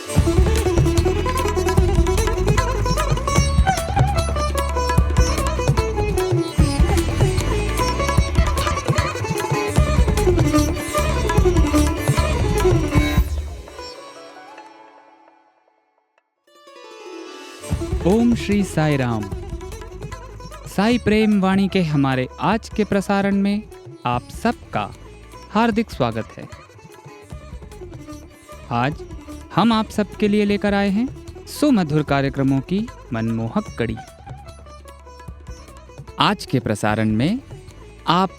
ओम श्री साई राम। साई प्रेम वाणी के हमारे आज के प्रसारण में आप सबका हार्दिक स्वागत है। आज हम आप सबके लिए लेकर आए हैं सुमधुर कार्यक्रमों की मनमोहक कड़ी। आज के प्रसारण में आप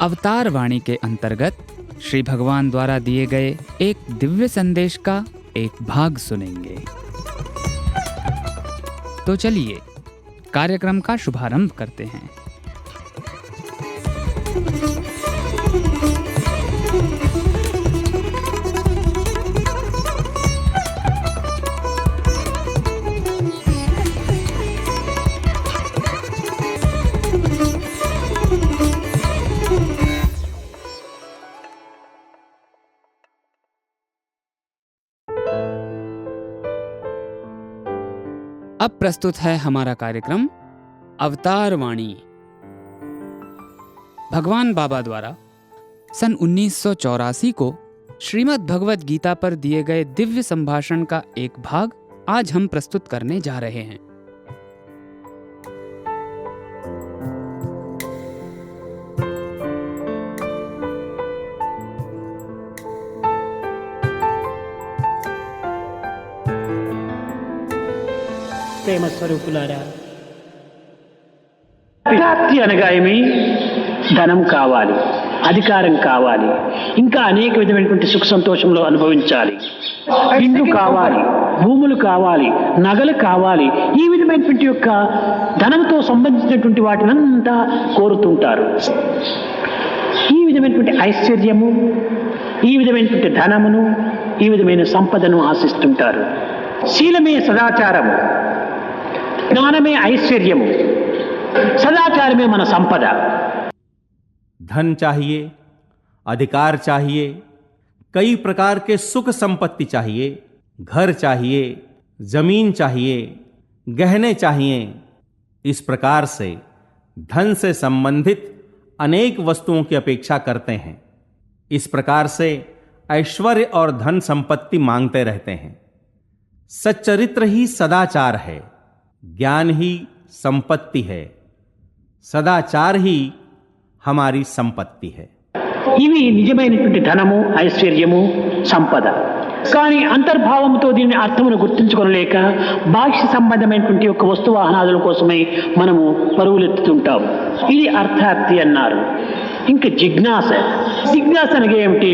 अवतार वाणी के अंतर्गत श्री भगवान द्वारा दिए गए एक दिव्य संदेश का एक भाग सुनेंगे। तो चलिए कार्यक्रम का शुभारंभ करते हैं। अब प्रस्तुत है हमारा कार्यक्रम अवतार वाणी। भगवान बाबा द्वारा सन 1984 को श्रीमद् भगवत गीता पर दिए गए दिव्य संभाषण का एक भाग आज हम प्रस्तुत करने जा रहे हैं। ప్రేమ స్వరూపులారా, ప్రాప్తి అనగా ఏమి? ధనం కావాలి, అధికారం కావాలి, ఇంకా అనేక విధమైనటువంటి సుఖ సంతోషంలో అనుభవించాలి, ఇల్లు కావాలి, భూములు కావాలి, నగలు కావాలి, ఈ విధమైనటువంటి యొక్క ధనంతో సంబంధించినటువంటి వాటినంతా కోరుతుంటారు. ఈ విధమైనటువంటి ఐశ్వర్యము, ఈ విధమైనటువంటి ధనమును, ఈ విధమైన సంపదను ఆశిస్తుంటారు. శీలమే సదాచారము, ज्ञानमे ऐश्वर्यम, सदाचार में मन संपदा। धन चाहिए, अधिकार चाहिए, कई प्रकार के सुख संपत्ति चाहिए, घर चाहिए, जमीन चाहिए, गहने चाहिए। इस प्रकार से धन से संबंधित अनेक वस्तुओं की अपेक्षा करते हैं। इस प्रकार से ऐश्वर्य और धन संपत्ति मांगते रहते हैं। सच्चरित्र ही सदाचार है, ज्ञान ही संपत्ति है, सदाचार ही हमारी संपत्ति है। ఇవి నిజమైనటువంటి ధనము, ఐశ్వర్యము, సంపద. కానీ అంతర్భావంతో దీని అర్థమును గుర్తించుకోలేక బాహ్య సంబంధమైనటువంటి ఒక వస్తు వాహనాదుల కోసమై మనము పరుగులెత్తుతుంటాం. ఇది అర్థార్థి అన్నారు. ఇంకా జిజ్ఞాస. జిజ్ఞాస అనగా ఏమిటి?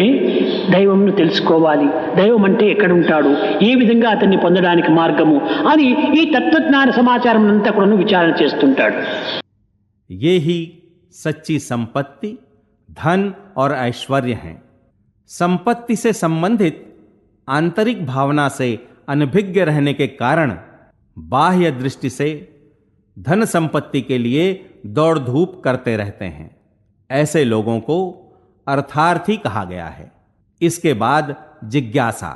దైవంను తెలుసుకోవాలి, దైవం అంటే ఎక్కడ ఉంటాడు, ఏ విధంగా అతన్ని పొందడానికి మార్గము అని ఈ తత్వజ్ఞాన సమాచారం అంతా కూడా విచారణ చేస్తుంటాడు. ये ही सच्ची संपत्ति, धन और ऐश्वर्य हैं। संपत्ति से संबंधित आंतरिक भावना से अनभिज्ञ रहने के कारण बाह्य दृष्टि से धन संपत्ति के लिए दौड़ धूप करते रहते हैं। ऐसे लोगों को अर्थार्थी कहा गया है। इसके बाद जिज्ञासा।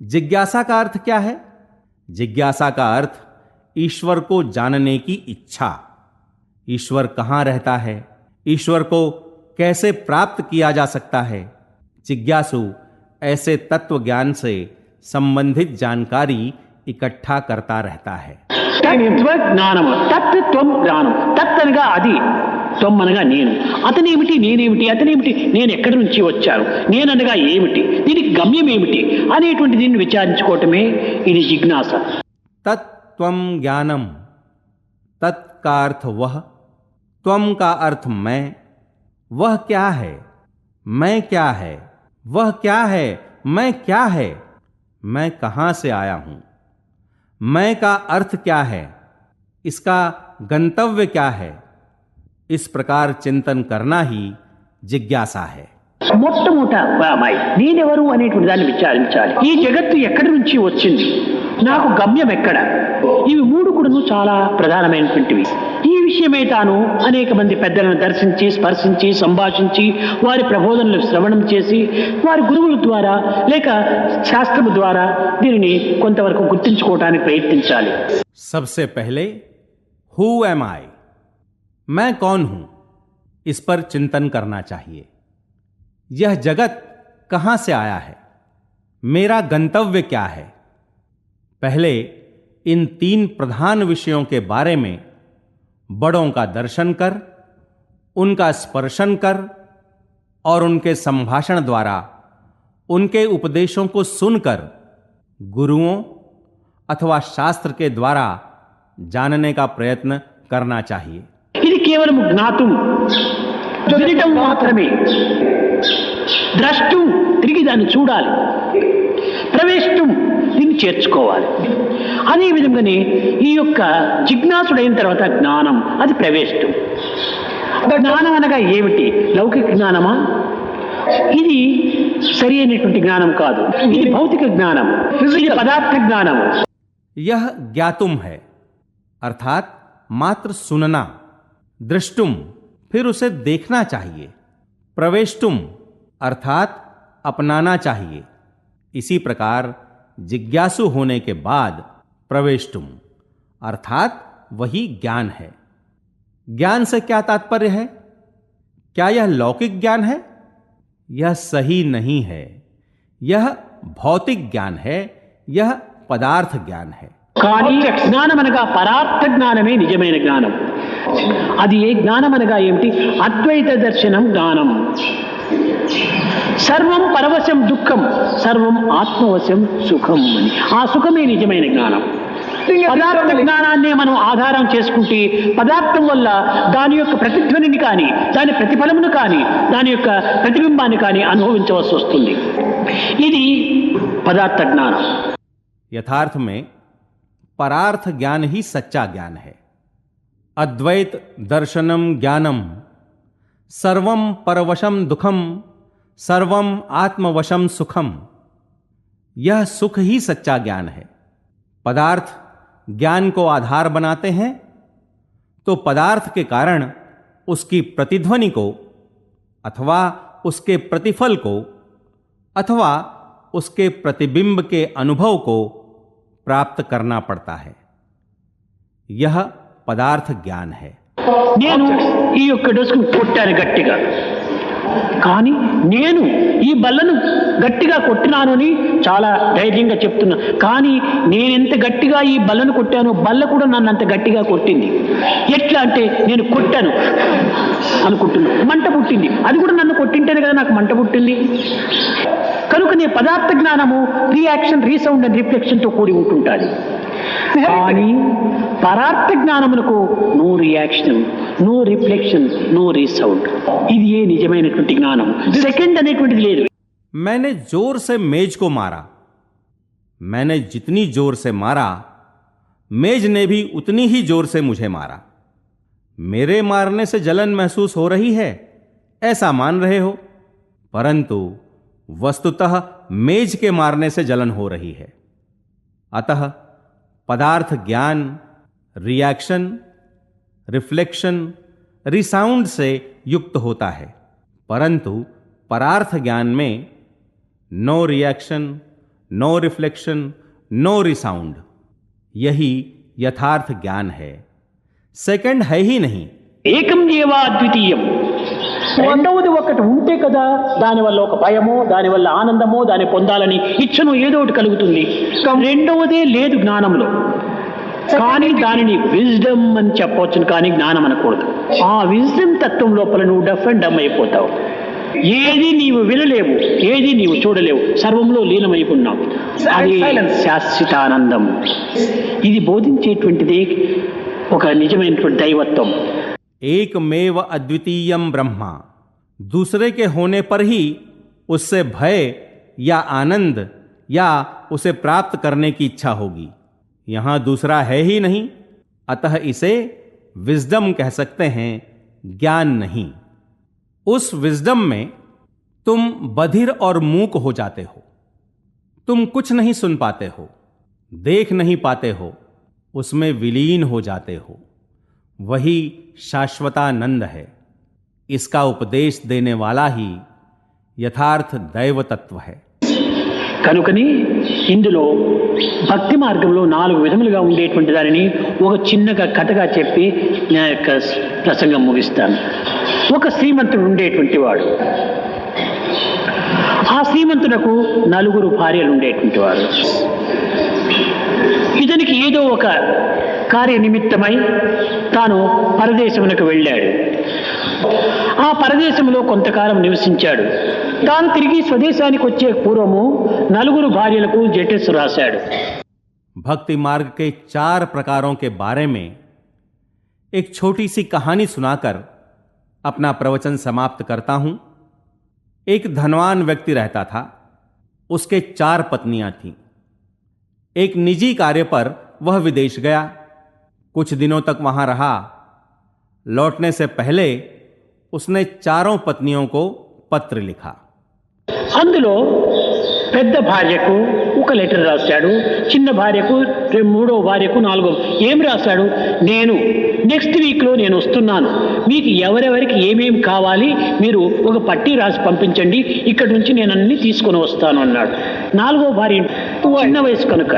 जिज्ञासा का अर्थ क्या है? जिज्ञासा का अर्थ ईश्वर को जानने की इच्छा। ईश्वर कहाँ रहता है, ईश्वर को कैसे प्राप्त किया जा सकता है। जिज्ञासु ऐसे तत्व ज्ञान से संबंधित जानकारी इकट्ठा करता रहता है। జ్ఞానము, తత్వం జ్ఞానం. తత్ అనగా అది, త్వం అనగా నేను. అతనేమిటి, నేనేమిటి, అతనేమిటి, నేను ఎక్కడి నుంచి వచ్చాను, నేననగా ఏమిటి, దీనికి గమ్యం ఏమిటి అనేటువంటి దీన్ని విచారించుకోవటమే ఇది జిజ్ఞాస. तत्त्वम ज्ञानम, तत् का अर्थ वह, त्वम का अर्थ मैं। वह क्या है, मैं क्या है, वह क्या है, मैं क्या है, मैं कहाँ से आया हूँ, मैं का अर्थ क्या है, इसका गंतव्य क्या है। इस प्रकार चिंतन करना ही जिज्ञासा है। మొట్టమొదట అమ్మాయి నేనెవరు అనేటువంటి దాన్ని విచారించాలి. ఈ జగత్తు ఎక్కడి నుంచి వచ్చింది, నాకు గమ్యం ఎక్కడ, ఇవి మూడు కూడా చాలా ప్రధానమైనటువంటివి. ఈ విషయమే తాను అనేక మంది పెద్దలను దర్శించి స్పర్శించి సంభాషించి వారి ప్రబోధనలు శ్రవణం చేసి వారి గురువుల ద్వారా లేక శాస్త్రము ద్వారా దీనిని కొంతవరకు గుర్తించుకోవడానికి ప్రయత్నించాలి. सबसे पहले हु एम आई, मैं कौन हूं, इस पर चिंतन करना चाहिए. यह जगत कहां से आया है, मेरा गंतव्य क्या है. पहले इन 3 प्रधान विषयों के बारे में बड़ों का दर्शन कर, उनका स्पर्शन कर और उनके संभाषण द्वारा उनके उपदेशों को सुनकर गुरुओं अथवा शास्त्र के द्वारा जानने का प्रयत्न करना चाहिए. ఇది కేవలం జ్ఞాతం వినటం మాత్రమే. ద్రష్టం తిరిగి దాన్ని చూడాలి, ప్రవేశం దీన్ని చేర్చుకోవాలి. అదే విధంగానే ఈ యొక్క జిజ్ఞాసుడైన తర్వాత జ్ఞానం, అది ప్రవేశం. జ్ఞానం అనగా ఏమిటి? లౌకిక జ్ఞానమా? ఇది సరి అయినటువంటి జ్ఞానం కాదు. ఇది భౌతిక జ్ఞానం, ఇది పదార్థ జ్ఞానం. यह ज्ञातुम है, अर्थात मात्र सुनना. दृष्टुम, फिर उसे देखना चाहिए. प्रवेष्टुम, अर्थात अपनाना चाहिए. इसी प्रकार जिज्ञासु होने के बाद प्रवेष्टुम, अर्थात वही ज्ञान है. ज्ञान से क्या तात्पर्य है? क्या यह लौकिक ज्ञान है? यह सही नहीं है. यह भौतिक ज्ञान है, यह పదార్థ జ్ఞానం है. కానీ జ్ఞానం అనగా పరార్థ జ్ఞానమే నిజమైన జ్ఞానం. అది ఏ జ్ఞానం అనగా ఏమిటి? అద్వైత దర్శనం జ్ఞానం. సర్వం పరవశం దుఃఖం, సర్వం ఆత్మవశం సుఖం అని. ఆ సుఖమే నిజమైన జ్ఞానం. పదార్థ జ్ఞానాన్నే మనం ఆధారం చేసుకుంటే పదార్థం వల్ల దాని యొక్క ప్రతిధ్వనిని కానీ, దాని ప్రతిఫలమును కానీ, దాని యొక్క ప్రతిబింబాన్ని కానీ అనుభవించవలసి వస్తుంది. ఇది పదార్థ జ్ఞానం. यथार्थ में परार्थ ज्ञान ही सच्चा ज्ञान है. अद्वैत दर्शनम ज्ञानम सर्वम परवशम दुखम सर्वम आत्मवशम सुखम. यह सुख ही सच्चा ज्ञान है. पदार्थ ज्ञान को आधार बनाते हैं तो पदार्थ के कारण उसकी प्रतिध्वनि को अथवा उसके प्रतिफल को अथवा उसके प्रतिबिंब के अनुभव को प्राप्त करना पड़ता है. यह पदार्थ ज्ञान है. నేను ఈ యొక్క డస్కు కొట్టాను గట్టిగా, కానీ నేను ఈ బల్లను గట్టిగా కొట్టినాను అని చాలా ధైర్యంగా చెప్తున్నా. కానీ నేను ఎంత గట్టిగా ఈ బల్లను కొట్టానో బల్ల కూడా నన్ను అంత గట్టిగా కొట్టింది. ఎట్లా అంటే నేను కొట్టాను అనుకుంటున్నా, మంట పుట్టింది. అది కూడా నన్ను కొట్టింటేనే కదా నాకు మంట పుట్టింది. కనుకనే పదార్థ జ్ఞానము రియాక్షన్, రీసౌండ్ అండ్ రిఫ్లెక్షన్ తో కూడి ఉంటుంటుంది. కానీ పరార్థ జ్ఞానమునకు no reaction, no reflection, no resound. ఇది ఏ నిజమైనటువంటి జ్ఞానం. సెకండ్ అనేటువంటిది లేదు. मैंने जोर से मेज को मारा. मैंने जितनी जोर से मारा, मेज ने भी उतनी ही जोर से मुझे मारा. मेरे मारने से जलन महसूस हो रही है ऐसा मान रहे हो, परंतु वस्तुतः मेज के मारने से जलन हो रही है. अतः पदार्थ ज्ञान रिएक्शन, रिफ्लेक्शन, रिसाउंड से युक्त होता है, परंतु परार्थ ज्ञान में no reaction, no reflection, no resound. यही यथार्थ ज्ञान है. सेकंड है ही नहीं. ఏకం ఏవా అద్వితీయం. రెండవది ఒకటి ఉంటే కదా దానివల్ల ఒక భయమో, దానివల్ల ఆనందమో, దాన్ని పొందాలని ఇచ్చను ఏదో ఒకటి కలుగుతుంది. రెండవదే లేదు జ్ఞానంలో. కానీ దానిని విజ్డమ్ అని చెప్పవచ్చును, కానీ జ్ఞానం అనకూడదు. ఆ విజ్డమ్ తత్వం లోపల నువ్వు డఫ్ అండ్ డమ్ అయిపోతావు. ఏది నీవు వినలేవు, ఏది నీవు చూడలేవు, సర్వంలో లీనమైపోన్నావు. అది శాశ్వతానందం. ఇది బోధించేటువంటిది ఒక నిజమైనటువంటి దైవత్వం. एकमेव अद्वितीयम ब्रह्मा. दूसरे के होने पर ही उससे भय या आनंद या उसे प्राप्त करने की इच्छा होगी. यहां दूसरा है ही नहीं, अतः इसे विजडम कह सकते हैं, ज्ञान नहीं. उस विजडम में तुम बधिर और मूक हो जाते हो. तुम कुछ नहीं सुन पाते हो, देख नहीं पाते हो, उसमें विलीन हो जाते हो. वही शाश्वतानंद है। इसका उपदेश देने वाला ही यथार्थ दैव तत्व है। కనుకని ఇందులో భక్తి మార్గంలో 4 విధములుగా ఉండేటువంటి దానిని ఒక చిన్నగా కథగా చెప్పి నా యొక్క ప్రసంగం ముగిస్తాను. ఒక శ్రీమంతుడు ఉండేటువంటి వాడు. ఆ శ్రీమంతునకు 4 భార్యలు ఉండేటువంటి వారు. ఇతనికి ఏదో ఒక కార్య నిమిత్తమై తాను పరదేశమునకు వెళ్ళాడు. ఆ పరదేశంలో కొంతకాలం నివసించాడు. తాను తిరిగి స్వదేశానికి వచ్చే పూర్వము 4 భార్యలకు లెటర్స్ రాశాడు. भक्ति मार्ग के 4 प्रकारों के बारे में एक छोटी सी कहानी सुनाकर अपना प्रवचन समाप्त करता हूं। एक धनवान व्यक्ति रहता था। उसके 4 पत्नियां थीं। एक निजी कार्य पर वह विदेश गया। कुछ दिनों तक वहां रहा। लौटने से पहले उसने 4 पत्नियों को पत्र लिखा। అందులో పెద్ద భార్యకు ఒక లెటర్ రాశాడు. చిన్న భార్యకు, మూడో భార్యకు, నాలుగో ఏం రాశాడు? నేను నెక్స్ట్ వీక్లో నేను వస్తున్నాను. మీకు ఎవరెవరికి ఏమేమి కావాలి మీరు ఒక పట్టీ రాసి పంపించండి. ఇక్కడి నుంచి నేను అన్ని తీసుకొని వస్తాను అన్నాడు. 4వ భార్య చిన్న వయసు కనుక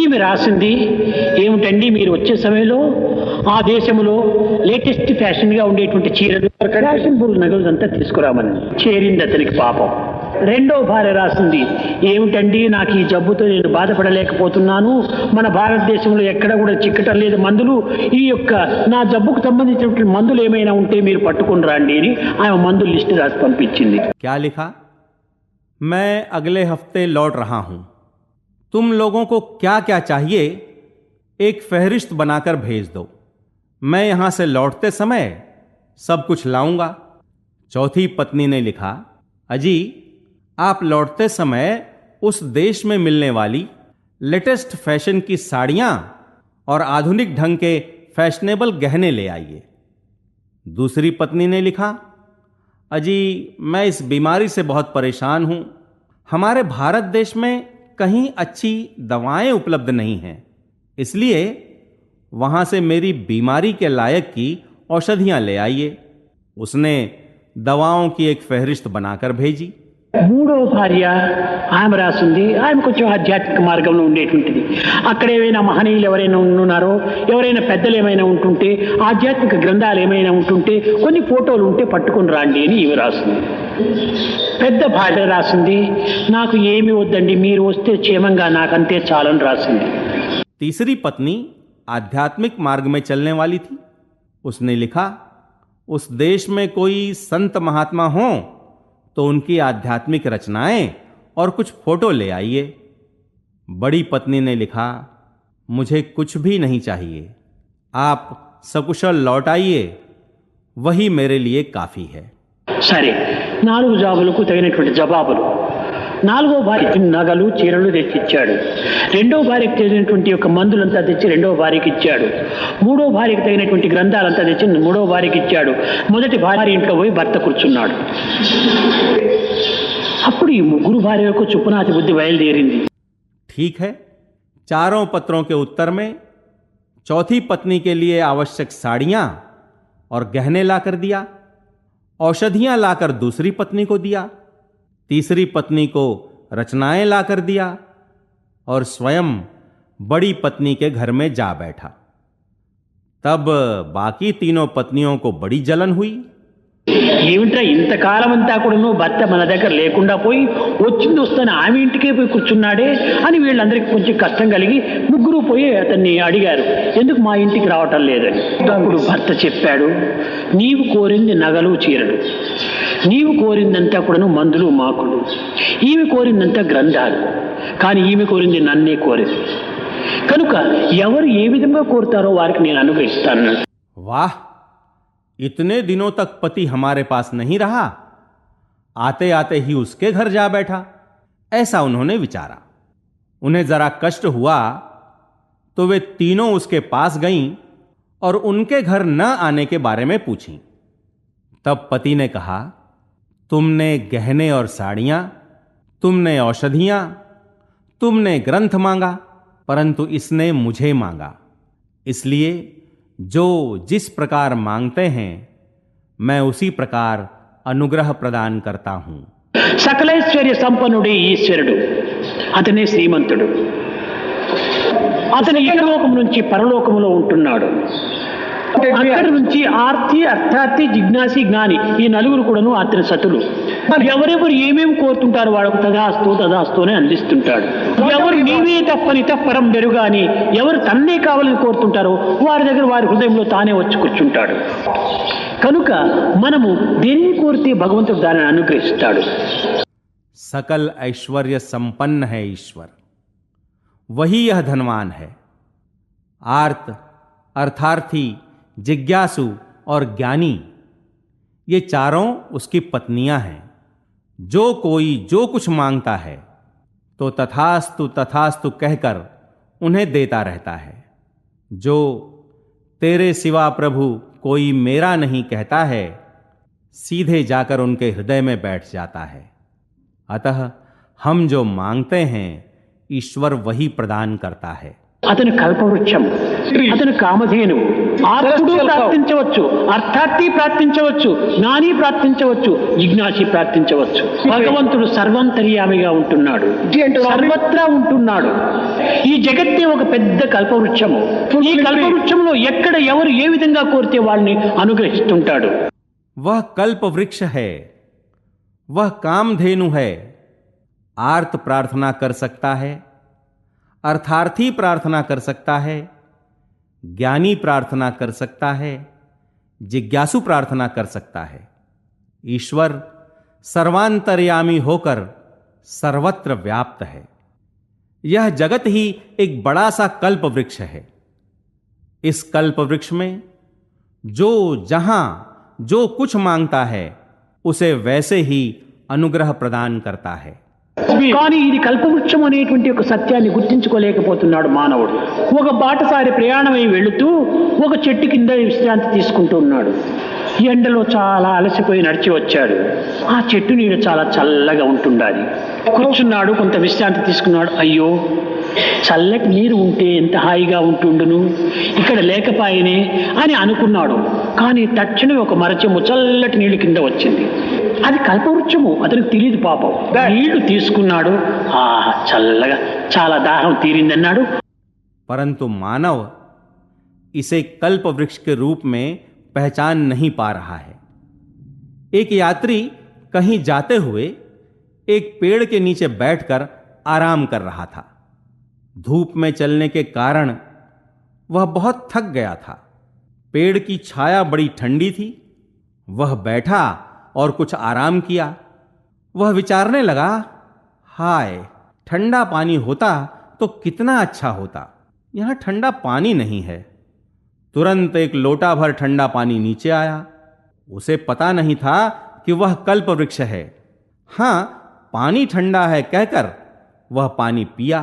ఈమె రాసింది ఏమిటండి, మీరు వచ్చే సమయంలో ఆ దేశంలో లేటెస్ట్ ఫ్యాషన్గా ఉండేటువంటి చీరలు, ఫ్యాషనబుల్ నగలు అంతా తీసుకురామని. చేరింది అతనికి పాపం. 2వ భార్య రాసింది ఏమిటండి, నాకు ఈ జబ్బుతో నేను బాధపడలేకపోతున్నాను. మన భారతదేశంలో ఎక్కడ కూడా చిక్కటం లేదు మందులు. ఈ యొక్క నా జబ్బుకు సంబంధించినటువంటి మందులు ఏమైనా ఉంటే మీరు పట్టుకుని రండి అని ఆమె మందుల లిస్ట్ రాసి పంపించింది. क्या लिखा? मैं अगले हफ्ते लौट रहा हूं। तुम लोगों को क्या क्या चाहिए एक फहरिस्त बनाकर भेज दो। मैं यहां से लौटते समय सब कुछ लाऊंगा। चौथी पत्नी ने लिखा, अजी आप लौटते समय उस देश में मिलने वाली लेटेस्ट फैशन की साड़ियां और आधुनिक ढंग के फैशनेबल गहने ले आइए। दूसरी पत्नी ने लिखा, अजी मैं इस बीमारी से बहुत परेशान हूं। हमारे भारत देश में कहीं अच्छी दवाएं उपलब्ध नहीं हैं, इसलिए वहां से मेरी बीमारी के लायक की औषधियां ले आइए। उसने दवाओं की एक फहरिस्त बनाकर भेजी। 3వ భార్య ఆమె రాసింది, ఆమె కొంచెం ఆధ్యాత్మిక మార్గంలో ఉండేటువంటిది. అక్కడ ఏమైనా మహనీయులు ఎవరైనా ఉన్నారో, ఎవరైనా పెద్దలు ఏమైనా ఉంటుంటే, ఆధ్యాత్మిక గ్రంథాలు ఏమైనా ఉంటుంటే, కొన్ని ఫోటోలు ఉంటే పట్టుకొని రాండి అని ఇవి రాసింది. పెద్ద భార్య రాసింది, నాకు ఏమి వద్దండి, మీరు వస్తే క్షేమంగా నాకంతే చాలని రాసింది. तीसरी पत्नी आध्यात्मिक मार्ग में चलने वाली थी। उसने लिखा, उस देश में कोई संत महात्मा हो तो उनकी आध्यात्मिक रचनाएं और कुछ फोटो ले आइए। बड़ी पत्नी ने लिखा, मुझे कुछ भी नहीं चाहिए, आप सकुशल लौट आइए, वही मेरे लिए काफी है। సరే, 4 జాబులకు తగినటువంటి జవాబులు. 4వ భార్య నగలు, చీరలు తెచ్చిచ్చాడు. 2వ భార్యకు తగినటువంటి యొక్క మందులంతా తెచ్చి 2వ భార్యకి ఇచ్చాడు. 3వ భార్యకు తగినటువంటి గ్రంథాలంతా తెచ్చి 3వ భార్యకి ఇచ్చాడు. మొదటి భార్య ఇంట్లో పోయి భర్త కూర్చున్నాడు. అప్పుడు ఈ 3 భార్యలకు చుప్పునాతి బుద్ధి బయలుదేరింది. ठीक है, 4 पत्रों के उत्तर में चौथी पत्नी के लिए आवश्यक साड़ियां और गहने लाकर दिया। औषधियां लाकर दूसरी पत्नी को दिया। तीसरी पत्नी को रचनाएं लाकर दिया और स्वयं बड़ी पत्नी के घर में जा बैठा। तब बाकी 3 पत्नियों को बड़ी जलन हुई। ఏమిట్రా ఇంతకాలం అంతా కూడా భర్త మన దగ్గర లేకుండా పోయి వస్తాను ఆమె ఇంటికే పోయి కూర్చున్నాడే అని వీళ్ళందరికీ కొంచెం కష్టం కలిగి 3 పోయి అతన్ని అడిగారు, ఎందుకు మా ఇంటికి రావటం లేదని. అప్పుడు భర్త చెప్పాడు, నీవు కోరింది నగలు, చీరలు, నీవు కోరిందంతా కూడా మందులు, మాకులు, ఈమె కోరిందంతా గ్రంథాలు, కానీ ఈమె కోరింది నన్నే కోరింది. కనుక ఎవరు ఏ విధంగా కోరుతారో వారికి నేను అనుగ్రహిస్తాను. वाह, इतने दिनों तक पति हमारे पास नहीं रहा, आते आते ही उसके घर जा बैठा, ऐसा उन्होंने विचारा। उन्हें जरा कष्ट हुआ तो वे तीनों उसके पास गईं और उनके घर न आने के बारे में पूछीं। तब पति ने कहा, तुमने गहने और साड़ियां, तुमने औषधियां, तुमने ग्रंथ मांगा, परंतु इसने मुझे मांगा, इसलिए जो जिस प्रकार मांगते हैं मैं उसी प्रकार अनुग्रह प्रदान करता हूं। సకలైశ్వర్య సంపన్నుడే ఈశ్వరుడు, అతనే శ్రీమంతుడు. అతను ఇహలోకం నుంచి పరలోకములో ఉంటున్నాడు. అక్కడి నుంచి ఆర్తి, అర్థార్థి, జిజ్ఞాసి, జ్ఞాని ఈ నలుగురు కూడాను అతని సతులు. ఎవరెవరు ఏమేమి కోరుతుంటారో వాళ్ళకు తదాస్తు తదాస్తు అని అందిస్తుంటాడు. ఎవరు నీవే తప్పని తప్పరం బెరుగా అని ఎవరు తన్నే కావాలని కోరుతుంటారో వారి దగ్గర వారి హృదయంలో తానే వచ్చి కూర్చుంటాడు. కనుక మనము దేన్ని కోరితే భగవంతుడు దానిని అనుగ్రహిస్తాడు. सकल ऐश्वर्य संपन्न है ईश्वर, वही यह धनवान है। आर्त, अर्थार्थी, जिज्ञासु और ज्ञानी ये चारों उसकी पत्नियां हैं। जो कोई जो कुछ मांगता है तो तथास्तु तथास्तु कहकर उन्हें देता रहता है। जो तेरे सिवा प्रभु कोई मेरा नहीं कहता है सीधे जाकर उनके हृदय में बैठ जाता है। अतः हम जो मांगते हैं ईश्वर वही प्रदान करता है। అతను కల్పవృక్షం, అతను కామధేను. ఆత్ముడు ప్రార్థించవచ్చు, అర్థార్థి ప్రార్థించవచ్చు, జ్ఞాని ప్రార్థించవచ్చు, జిజ్ఞాసి ప్రార్థించవచ్చు. భగవంతుడు సర్వంతర్యామిగా ఉంటున్నాడు, సర్వత్రా ఉంటున్నాడు. ఈ జగత్తే ఒక పెద్ద కల్పవృక్షము. ఈ కల్పవృక్షంలో ఎక్కడ ఎవరు ఏ విధంగా కోరితే వాళ్ళని అనుగ్రహిస్తుంటాడు. वह कल्प वृक्ष है, वह कामधेनु है। आर्त प्रार्थना कर सकता है, अर्थार्थी प्रार्थना कर सकता है, ज्ञानी प्रार्थना कर सकता है, जिज्ञासु प्रार्थना कर सकता है। ईश्वर सर्वांतर्यामी होकर सर्वत्र व्याप्त है। यह जगत ही एक बड़ा सा कल्प वृक्ष है। इस कल्प वृक्ष में जो जहां जो कुछ मांगता है उसे वैसे ही अनुग्रह प्रदान करता है। కానీ ఇది కల్పవృక్షం అనేటువంటి ఒక సత్యాన్ని గుర్తించుకోలేకపోతున్నాడు మానవుడు. ఒక బాటసారి ప్రయాణమై వెళుతూ ఒక చెట్టు కింద విశ్రాంతి తీసుకుంటూ ఉన్నాడు. ఎండలో చాలా అలసిపోయి నడిచి వచ్చాడు. ఆ చెట్టు నీడ చాలా చల్లగా ఉంటుండాలి. కూర్చున్నాడు, కొంత విశ్రాంతి తీసుకున్నాడు. అయ్యో, చల్లటి నీరు ఉంటే ఎంత హాయిగా ఉంటుండును, ఇక్కడ లేకపాయనే అని అనుకున్నాడు. కానీ తక్షణమే ఒక మరచెమ్ము చల్లటి నీళ్ళు కింద వచ్చింది. అది కల్పవృక్షము, అతనికి తెలియదు పాపం. నీళ్లు తీసుకున్నాడు, చల్లగా చాలా దాహం తీరిందన్నాడు. परंतु मानव इसे कल्प वृक्ष के रूप में पहचान नहीं पा रहा है। एक यात्री कहीं जाते हुए एक पेड़ के नीचे बैठकर आराम कर रहा था। धूप में चलने के कारण वह बहुत थक गया था। पेड़ की छाया बड़ी ठंडी थी। वह बैठा और कुछ आराम किया। वह विचारने लगा, हाय, ठंडा पानी होता तो कितना अच्छा होता, यहां ठंडा पानी नहीं है। तुरंत एक लोटा भर ठंडा पानी नीचे आया। उसे पता नहीं था कि वह कल्प वृक्ष है। हां, पानी ठंडा है कहकर वह पानी पिया।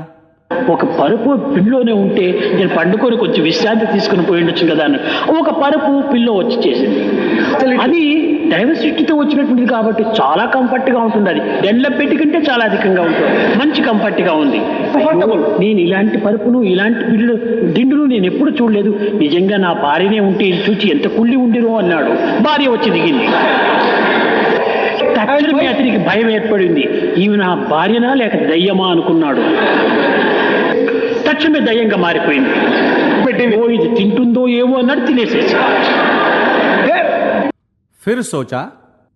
ఒక పరుపు పిల్లోనే ఉంటే నేను పండుకొని కొంచెం విశ్రాంతి తీసుకుని పోయి ఉండొచ్చు కదా అన్న. ఒక పరుపు పిల్లో వచ్చి చేసింది. అది దైవ సృష్టితో వచ్చినటువంటిది కాబట్టి చాలా కంఫర్ట్గా ఉంటుంది. అది ఎండ్ల పెట్టి కంటే చాలా అధికంగా ఉంటుంది, మంచి కంఫర్ట్గా ఉంది. నేను ఇలాంటి పరుపును ఇలాంటి దిండును నేను ఎప్పుడు చూడలేదు. నిజంగా నా భార్యనే ఉంటే ఇది చూచి ఎంత కుళ్ళి ఉండిరో అన్నాడు. భార్య వచ్చి దిగింది. తక్షణమే అతనికి భయం ఏర్పడింది. ఈమె నా భార్యనా లేక దయ్యమా అనుకున్నాడు. తక్షణమే దయ్యంగా మారిపోయింది. ఓ ఇది తింటుందో ఏమో అన్నట్టు తినేసేసి. फिर सोचा,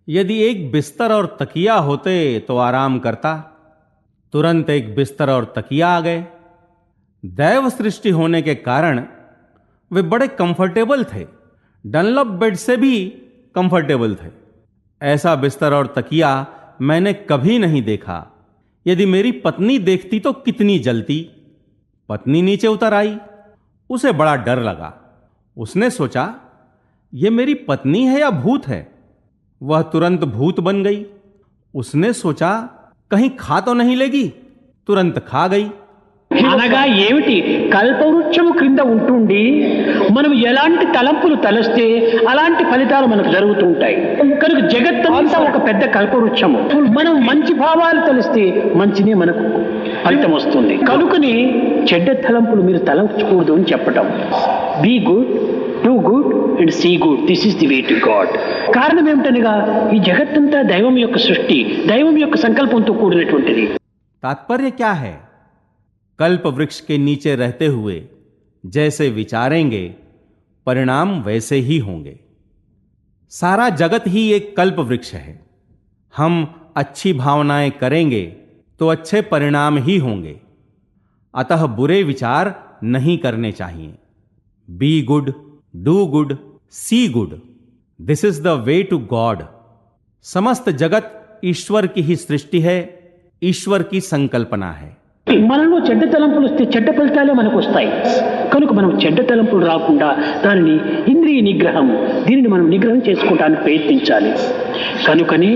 यदि एक बिस्तर और तकिया होते तो आराम करता। तुरंत एक बिस्तर और तकिया आ गए। दैव सृष्टि होने के कारण वे बड़े कंफर्टेबल थे, डनलप बेड से भी कंफर्टेबल थे। ऐसा बिस्तर और तकिया मैंने कभी नहीं देखा। यदि मेरी पत्नी देखती तो कितनी जलती। पत्नी नीचे उतर आई। उसे बड़ा डर लगा। उसने सोचा, यह मेरी पत्नी है या भूत है। वह तुरंत भूत बन गई। उसने सोचा, कहीं खा तो नहीं लेगी। तुरंत खा गई। అనగా ఏమిటి, కల్పవృక్షము క్రింద ఉంటుండి మనం ఎలాంటి తలంపులు తలస్తే అలాంటి ఫలితాలు మనకు జరుగుతూ ఉంటాయి. కనుక జగత్తంతా ఒక పెద్ద కల్పవృక్షము. మనం మంచి భావాలు తలిస్తే మంచినే మనకు ఫలితం వస్తుంది. కనుకని చెడ్డ తలంపులు మీరు తలంచకూడదు అని చెప్పటం. Be good, do good and see good, this is the way to God. కారణం ఏమిటనగా ఈ జగత్తంతా దైవం యొక్క సృష్టి, దైవం యొక్క సంకల్పంతో కూడినటువంటిది. तात्पर्य क्या है? कल्प वृक्ष के नीचे रहते हुए जैसे विचारेंगे परिणाम वैसे ही होंगे. सारा जगत ही एक कल्प वृक्ष है. हम अच्छी भावनाएं करेंगे तो अच्छे परिणाम ही होंगे. अतः बुरे विचार नहीं करने चाहिए. Be good, do good, see good, this is the way to God. समस्त जगत ईश्वर की ही सृष्टि है, ईश्वर की संकल्पना है. మనలో చెడ్డ తలంపులు వస్తే చెడ్డ ఫలితాలే మనకు వస్తాయి. కనుక మనం చెడ్డ తలంపులు రాకుండా దానిని ఇంద్రియ నిగ్రహం, దీనిని మనం నిగ్రహం చేసుకోవడానికి ప్రయత్నించాలి. కనుకనే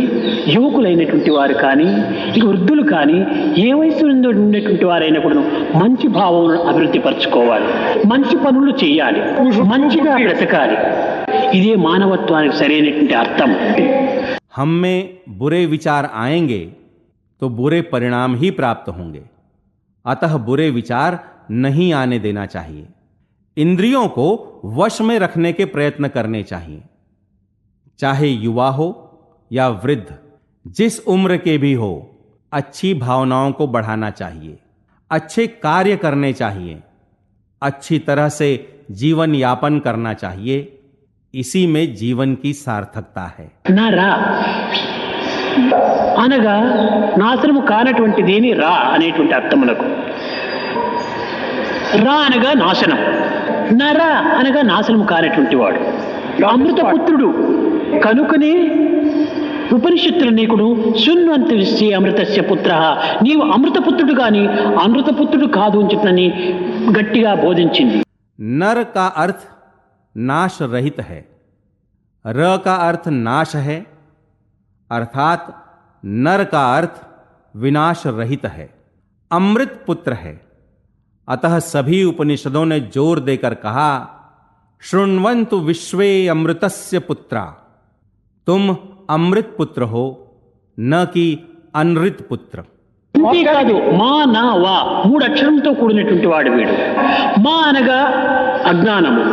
యువకులైనటువంటి వారు కానీ ఇక వృద్ధులు కానీ ఏ వయసు ఉన్నటువంటి వారైనా కూడా మంచి భావములను అభివృద్ధి పరచుకోవాలి, మంచి పనులు చేయాలి, మంచిగా బ్రతకాలి. ఇదే మానవత్వానికి సరైనటువంటి అర్థం. हम में बुरे विचार आएंगे तो बुरे परिणाम ही प्राप्त होंगे. अतः बुरे विचार नहीं आने देना चाहिए. इंद्रियों को वश में रखने के प्रयत्न करने चाहिए. चाहे युवा हो या वृद्ध, जिस उम्र के भी हो, अच्छी भावनाओं को बढ़ाना चाहिए, अच्छे कार्य करने चाहिए, अच्छी तरह से जीवन यापन करना चाहिए. इसी में जीवन की सार्थकता है. రా అనగా నాశనము కానటువంటిదేని రా అనేటువంటి అర్థములకు. రా అనగా నాశనం, నరా అనగా నాశనము కానటువంటి వాడు, అమృతపుత్రుడు. కనుకనే ఉపనిషత్తులు నీకుడు శృణ్వంతి విశ్వే అమృతస్య పుత్ర, నీవు అమృతపుత్రుడు కానీ అమృతపుత్రుడు కాదు అని చెప్పని గట్టిగా బోధించింది. नर का अर्थ नाश रहित है, र का अर्थ नाश है, अर्थात नर का अर्थ विनाश रहित है, अमृत पुत्र है. अतः सभी उपनिषदों ने जोर देकर कहा, शृण्वन्तु विश्वे अमृतस्य पुत्रा. तुम अमृत पुत्र हो, न कि अनृत पुत्र. అంతేకాదు మా నా వా మూడు అక్షరంతో కూడినటువంటి వాడు వీడు. మా అనగా అజ్ఞానము,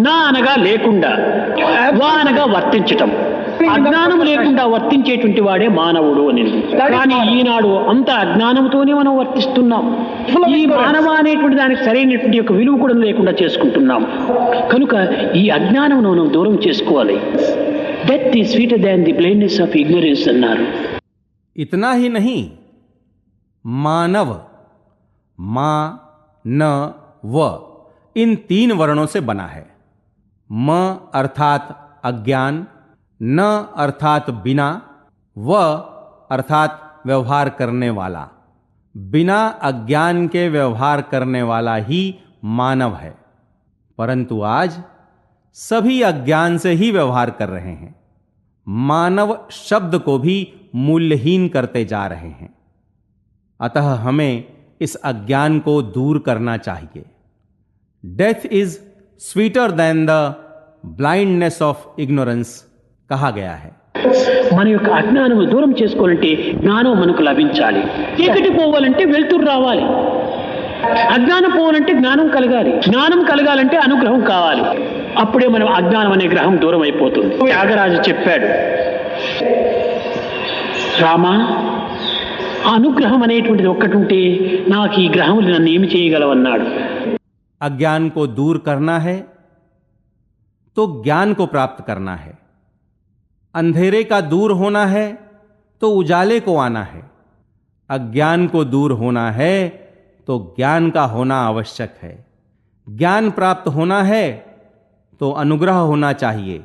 నా అనగా లేకుండా, వా అనగా వర్తించటం. అజ్ఞానము లేకుండా వర్తించేటువంటి వాడే మానవుడు అనేది. కానీ ఈనాడు అంత అజ్ఞానంతోనే మనం వర్తిస్తున్నాం. ఈ మానవ అనేటువంటి దానికి సరైనటువంటి యొక్క విలువ కూడా లేకుండా చేసుకుంటున్నాం. కనుక ఈ అజ్ఞానం మనం దూరం చేసుకోవాలి. Death is sweeter than the blindness of ignorance అన్నారు. इतना ही नहीं, मानव, मा न व इन 3 वर्णों से बना है. म अर्थात अज्ञान, न अर्थात बिना, व अर्थात व्यवहार करने वाला. बिना अज्ञान के व्यवहार करने वाला ही मानव है. परंतु आज सभी अज्ञान से ही व्यवहार कर रहे हैं. मानव शब्द को भी मूल्यहीन करते जा रहे हैं. अतः हमें इस अज्ञान को दूर करना चाहिए. Death is sweeter than the blindness of ignorance कहा गया है. మన యొక్క అజ్ఞానము దూరం చేసుకోవాలంటే జ్ఞానం మనకు లభించాలి. చీకటి పోవాలంటే వెలుతురు రావాలి. అజ్ఞానం పోవాలంటే జ్ఞానం కలగాలి. జ్ఞానం కలగాలంటే అనుగ్రహం కావాలి. అప్పుడే మనం అజ్ఞానం అనే గ్రహం దూరం అయిపోతుంది. త్యాగరాజు చెప్పాడు, రామా, అనుగ్రహం అనేటువంటిది ఒక్కటి ఉంటే నాకు ఈ గ్రహములు నన్ను ఏమి చేయగలవన్నాడు. अज्ञान को दूर करना है तो ज्ञान को प्राप्त करना है. अंधेरे का दूर होना है तो उजाले को आना है. अज्ञान को दूर होना है तो ज्ञान का होना आवश्यक है. ज्ञान प्राप्त होना है तो अनुग्रह होना चाहिए.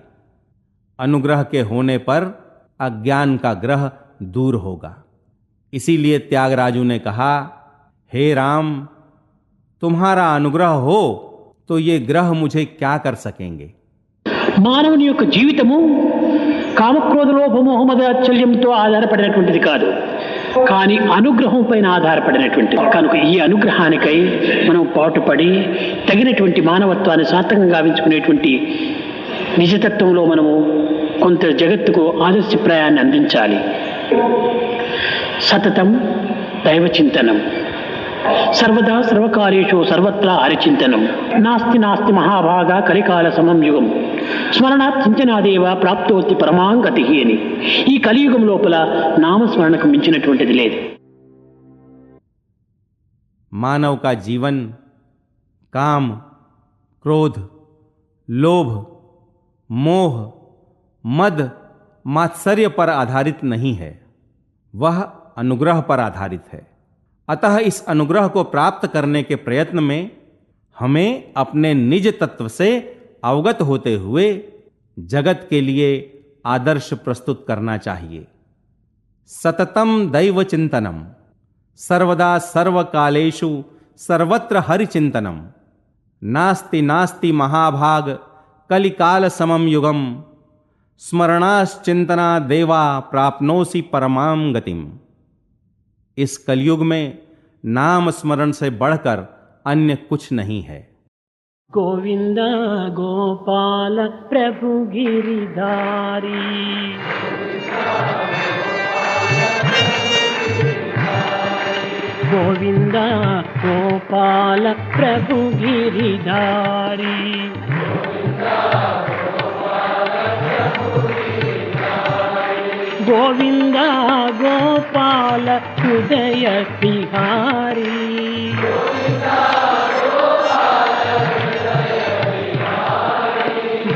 अनुग्रह के होने पर अज्ञान का ग्रह दूर होगा. इसीलिए त्यागराजू ने कहा, हे राम, तुम्हारा अनुग्रह हो तो ये ग्रह मुझे क्या कर सकेंगे. మానవుని యొక్క జీవితము కామక్రోధ లోభ మోహమదాచల్యంతో ఆధారపడినటువంటిది కాదు, కానీ అనుగ్రహం పైన ఆధారపడినటువంటిది. కనుక ఈ అనుగ్రహానికై మనం పాటుపడి తగినటువంటి మానవత్వాన్ని సార్థకంగా గావించుకునేటువంటి నిజతత్వంలో మనము కొంత జగత్తుకు ఆదర్శప్రాయాన్ని అందించాలి. సతతం దైవ చింతనం, सर्वदा सर्वकालेषु सर्वत्र हरिचिंतनम नास्ति नास्ति महाभागा కలికాల సమం యుగం స్మరణాత్ చింతనాదేవ ప్రాప్తోతి పరమాంగతి అని ఈ కలియుగం లోపల నామస్మరణకు మించినటువంటిది లేదు. मानव का जीवन काम, क्रोध, लोभ, मोह, मद, मात्सर्य पर आधारित नहीं है, वह अनुग्रह पर आधारित है. अतः इस अनुग्रह को प्राप्त करने के प्रयत्न में हमें अपने निज तत्व से अवगत होते हुए जगत के लिए आदर्श प्रस्तुत करना चाहिए. सततम दैव चिंतनम, सर्वदा सर्वकालेषु सर्वत्र हरि चिंतनम, नास्ति नास्ति महाभाग कलिकाल समम युगम, स्मरणाश्चिंतना देवा प्राप्नोसि परमां गतिम. इस कलयुग में नाम स्मरण से बढ़कर अन्य कुछ नहीं है. गोविंद गोपाल प्रभु गिरिधारी, गोविंद गोपाल प्रभु गिरिधारी, गोविंद गोपाल हृदय बिहारी,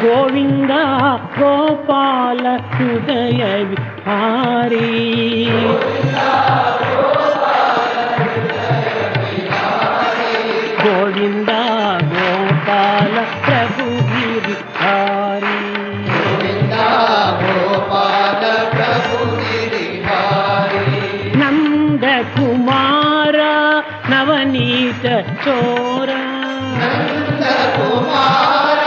गोविंद गोपाल हृदय बिहारी, गोविंद गोपाल प्रभु गिरिधारी, नंद कुमार नवनीत चोर, नंद कुमार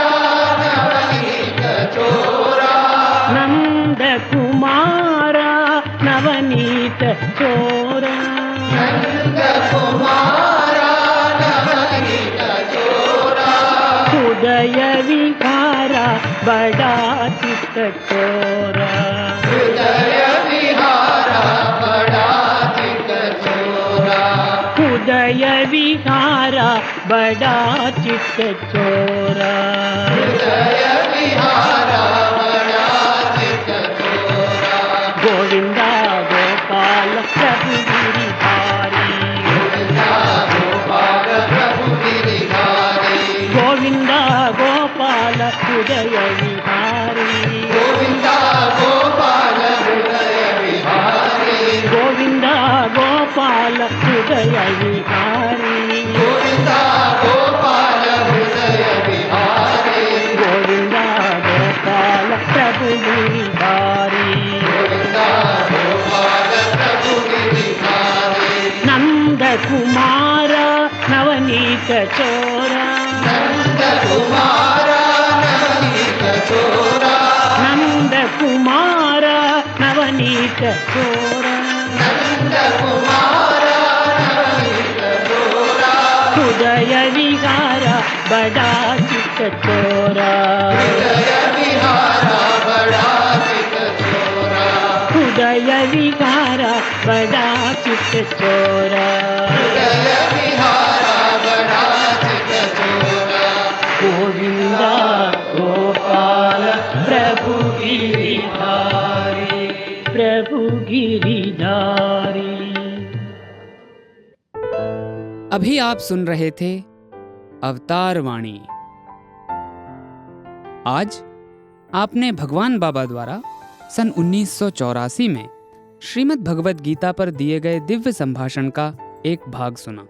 नवनीत चोर, हृदय विहारा बड़ा चित्त चोरा, हृदय विहारा बड़ा चित्त चोरा, हृदय विहारा बड़ा चित्त चोरा, हृदय विहारा बड़ा चित्त चोरा. गोविंदा गोपाल प्रभु गिरिधारी, गोविंदा गोपाल प्रभु गिरिधारी, गोविंदा गोपाल हृदय विहारी, गोविंदा गोपाल हृदय विहारी, गोविंदा गोपाल हृदय विहारी, गोविंदा गोपाल हृदय विहारी, गोविंदा गोपाल प्रभु गिरिधारी, गोविंदा गोपाल प्रभु गिरिधारी, नंद कुमार नवनीत चोरा, नंद कुमार नवनीत चोरा, नंद कुमार नवनीत चोरा, नंद कुमार नवनीत चोरा, हृदय विहारा बड़ा चित्त चोरा, हृदय विहारा बड़ा चित्त चोरा, हृदय विहारा बड़ा चित्त चोरा, हृदय विहारा बड़ा चित्त चोरा. गोविंदा गोपाल प्रभु गिरिधारी, प्रभु गिरिधारी. अभी आप सुन रहे थे अवतार वाणी. आज आपने भगवान बाबा द्वारा सन 1984 में श्रीमद् भगवद गीता पर दिए गए दिव्य संभाषण का एक भाग सुना.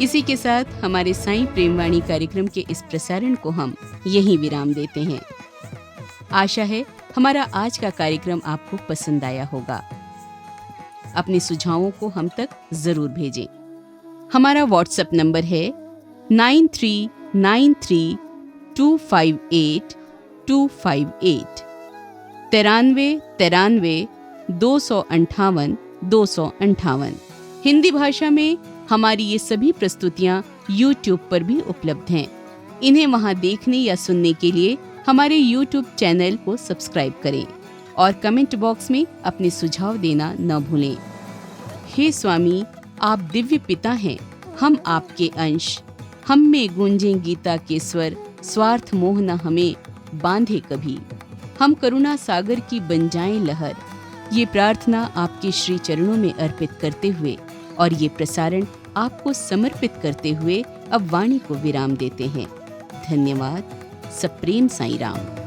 इसी के साथ हमारे साईं प्रेमवाणी कार्यक्रम के इस प्रसारण को हम यहीं विराम देते हैं. आशा है हमारा आज का कार्यक्रम आपको पसंद आया होगा. अपने सुझावों को हम तक जरूर भेजें. हमारा व्हाट्सएप नंबर है 9393258258 9393 258 हिंदी भाषा में हमारी ये सभी प्रस्तुतियाँ YouTube पर भी उपलब्ध हैं। इन्हें वहाँ देखने या सुनने के लिए हमारे YouTube चैनल को सब्सक्राइब करें और कमेंट बॉक्स में अपने सुझाव देना न भूलें। हे स्वामी, आप दिव्य पिता हैं, हम आपके अंश, हम में गूंजें गीता के स्वर, स्वार्थ मोह न हमें बांधे कभी, हम करुणा सागर की बन जाएं लहर। ये प्रार्थना आपके श्री चरणों में अर्पित करते हुए और ये प्रसारण आपको समर्पित करते हुए अब वाणी को विराम देते हैं। धन्यवाद। सप्रेम साईं राम।